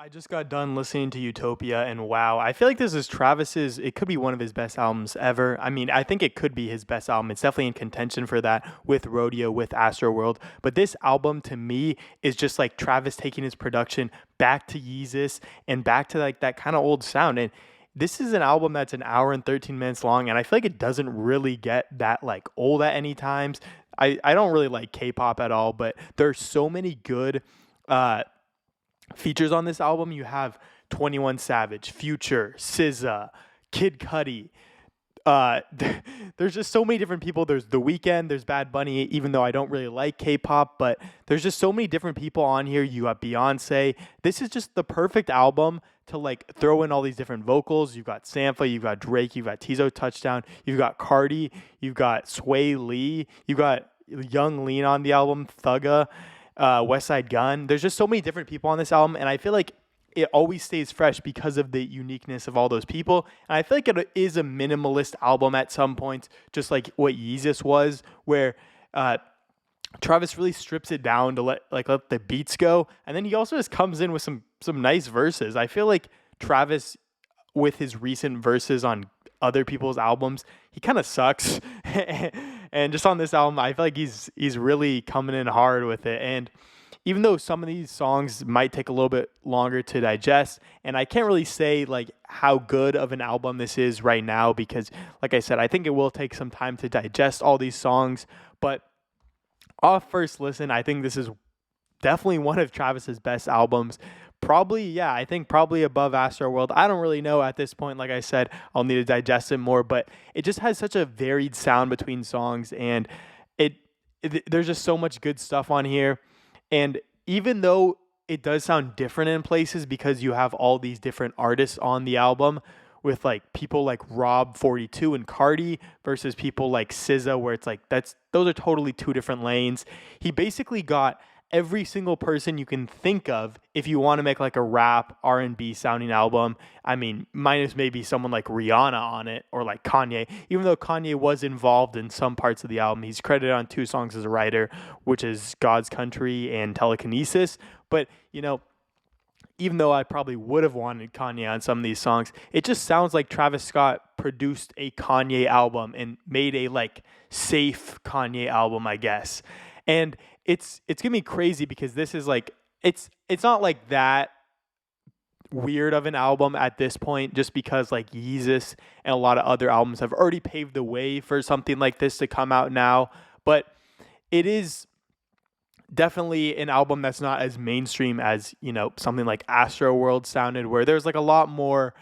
I just got done listening to Utopia, and wow, I feel like this is Travis's, it could be one of his best albums ever. I mean, I think it could be his best album. It's definitely in contention for that with Rodeo, with Astroworld. But this album to me is just like Travis taking his production back to Yeezus and back to like that kind of old sound. And this is an album that's an hour and 13 minutes long, and I feel like it doesn't really get that like old at any times. I don't really like K-pop at all, but there's so many good uh features on this album. You have 21 Savage, Future, SZA, Kid Cudi. There's just so many different people. There's The Weeknd, there's Bad Bunny, even though I don't really like K-pop, but there's just so many different people on here. You have Beyonce. This is just the perfect album to like throw in all these different vocals. You've got Sampha, you've got Drake, you've got Tizo Touchdown, you've got Cardi, you've got Sway Lee, you've got Young Lean on the album, Thugga, West Side Gun. There's just so many different people on this album, and I feel like it always stays fresh because of the uniqueness of all those people. And I feel like it is a minimalist album at some points, just like what Yeezus was, where Travis really strips it down to let the beats go, and then he also just comes in with some nice verses. I feel like Travis, with his recent verses on other people's albums, he kind of sucks. And just on this album, I feel like he's really coming in hard with it. And even though some of these songs might take a little bit longer to digest, and I can't really say like how good of an album this is right now because, like I said, I think it will take some time to digest all these songs. But off first listen, I think this is definitely one of Travis's best albums. Probably, yeah, I think probably above Astroworld. I don't really know at this point. Like I said, I'll need to digest it more, but it just has such a varied sound between songs, and there's just so much good stuff on here. And even though it does sound different in places because you have all these different artists on the album, with like people like Rob 42 and Cardi versus people like SZA, where it's like those are totally two different lanes. He basically got every single person you can think of if you want to make like a rap R&B sounding album. I mean, minus maybe someone like Rihanna on it or like Kanye. Even though Kanye was involved in some parts of the album, he's credited on 2 songs as a writer, which is God's Country and Telekinesis. But, even though I probably would have wanted Kanye on some of these songs, it just sounds like Travis Scott produced a Kanye album and made a like safe Kanye album, I guess. And it's gonna be crazy because this is like it's not like that weird of an album at this point, just because like Yeezus and a lot of other albums have already paved the way for something like this to come out now. But it is definitely an album that's not as mainstream as, something like Astroworld sounded, where there's like a lot more,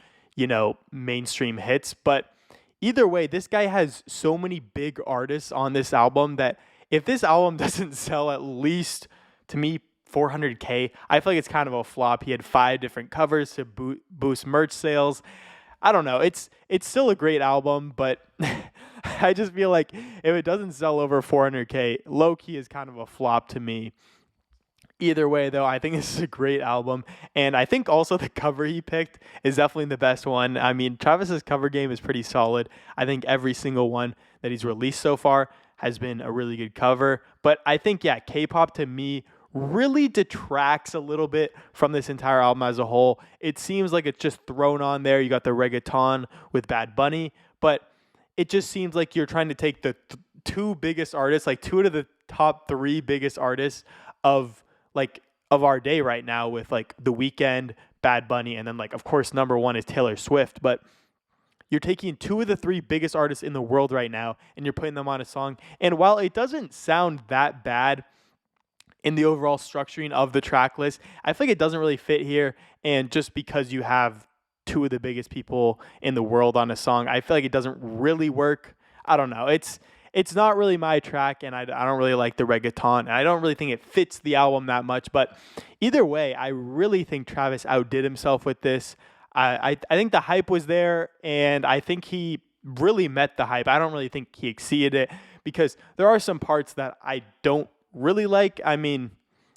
mainstream hits. But either way, this guy has so many big artists on this album that if this album doesn't sell at least, to me, 400K, I feel like it's kind of a flop. He had 5 different covers to boost merch sales. I don't know. It's still a great album, but I just feel like if it doesn't sell over 400K, low-key is kind of a flop to me. Either way, though, I think this is a great album, and I think also the cover he picked is definitely the best one. I mean, Travis's cover game is pretty solid. I think every single one that he's released so far has been a really good cover. But I think, yeah, K-pop to me really detracts a little bit from this entire album as a whole. It seems like it's just thrown on there. You got the reggaeton with Bad Bunny, but it just seems like you're trying to take the 2 biggest artists, like 2 of the top 3 biggest artists of our day right now, with like The Weeknd, Bad Bunny, and then like of course number 1 is Taylor Swift. But you're taking 2 of the 3 biggest artists in the world right now and you're putting them on a song. And while it doesn't sound that bad in the overall structuring of the track list, I feel like it doesn't really fit here. And just because you have 2 of the biggest people in the world on a song, I feel like it doesn't really work. I don't know. It's not really my track, and I don't really like the reggaeton, and I don't really think it fits the album that much. But either way, I really think Travis outdid himself with this. I think the hype was there, and I think he really met the hype. I don't really think he exceeded it, because there are some parts that I don't really like. I mean,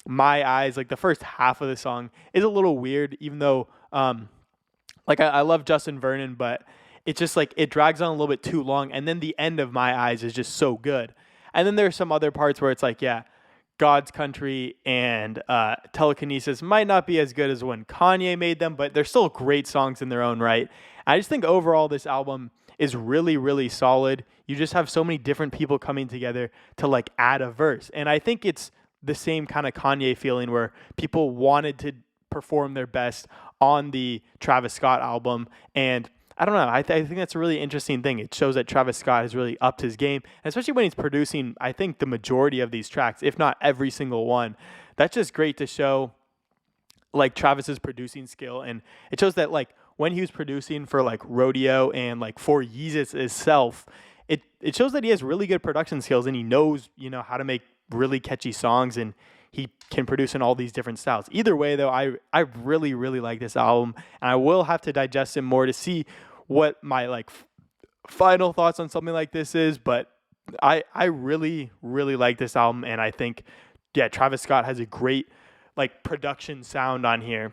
My Eyes, like the first half of the song is a little weird, even though I love Justin Vernon, but it's just like it drags on a little bit too long. And then the end of My Eyes is just so good. And then there's some other parts where it's like, yeah, God's Country and Telekinesis might not be as good as when Kanye made them, but they're still great songs in their own right. I just think overall this album is really, really solid. You just have so many different people coming together to like add a verse. And I think it's the same kind of Kanye feeling where people wanted to perform their best on the Travis Scott album. And I don't know. I think that's a really interesting thing. It shows that Travis Scott has really upped his game, and especially when he's producing, I think, the majority of these tracks, if not every single one. That's just great to show, like, Travis's producing skill. And it shows that, like, when he was producing for, like, Rodeo and, like, for Yeezus itself, it shows that he has really good production skills, and he knows, how to make really catchy songs, and he can produce in all these different styles. Either way, though, I really, really like this album, and I will have to digest it more to see what my final thoughts on something like this is. But I really, really like this album, and I think, Travis Scott has a great production sound on here.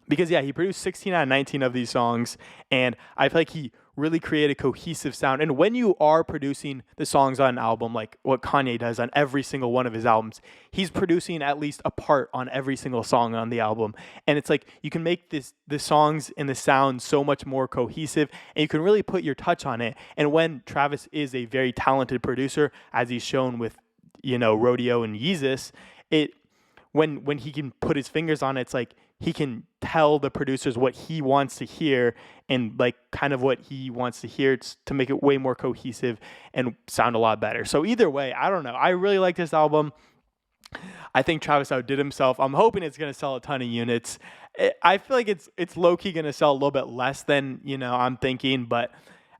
Because, he produced 16 out of 19 of these songs, and I feel like he really created a cohesive sound. And when you are producing the songs on an album, like what Kanye does on every single one of his albums, he's producing at least a part on every single song on the album. And it's like you can make the songs and the sound so much more cohesive, and you can really put your touch on it. And when Travis is a very talented producer, as he's shown with, Rodeo and Yeezus, when he can put his fingers on it, it's like he can tell the producers what he wants to hear and kind of what he wants to hear to make it way more cohesive and sound a lot better. So either way, I don't know. I really like this album. I think Travis outdid himself. I'm hoping it's going to sell a ton of units. I feel like it's low-key going to sell a little bit less than, I'm thinking. But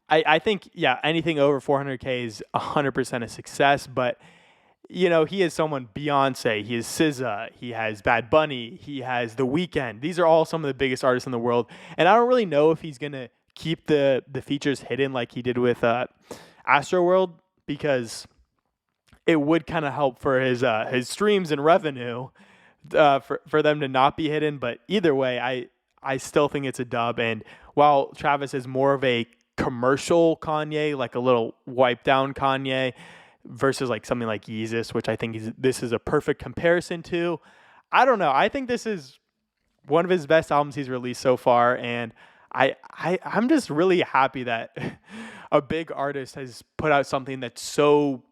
I think, anything over 400K is 100% a success. But he is someone, Beyonce, he has SZA, he has Bad Bunny, he has The Weeknd. These are all some of the biggest artists in the world. And I don't really know if he's going to keep the features hidden like he did with Astroworld, because it would kind of help for his streams and revenue for them to not be hidden. But either way, I still think it's a dub. And while Travis is more of a commercial Kanye, like a little wiped down Kanye, versus something like Yeezus, which I think this is a perfect comparison to. I don't know. I think this is one of his best albums he's released so far, and I'm just really happy that a big artist has put out something that's so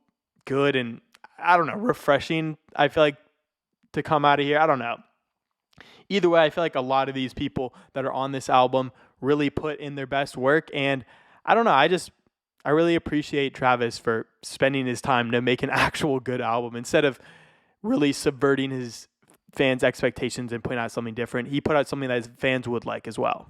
good and, I don't know, refreshing, I feel like, to come out of here. I don't know. Either way, I feel like a lot of these people that are on this album really put in their best work, and I don't know, I really appreciate Travis for spending his time to make an actual good album instead of really subverting his fans' expectations and putting out something different. He put out something that his fans would like as well.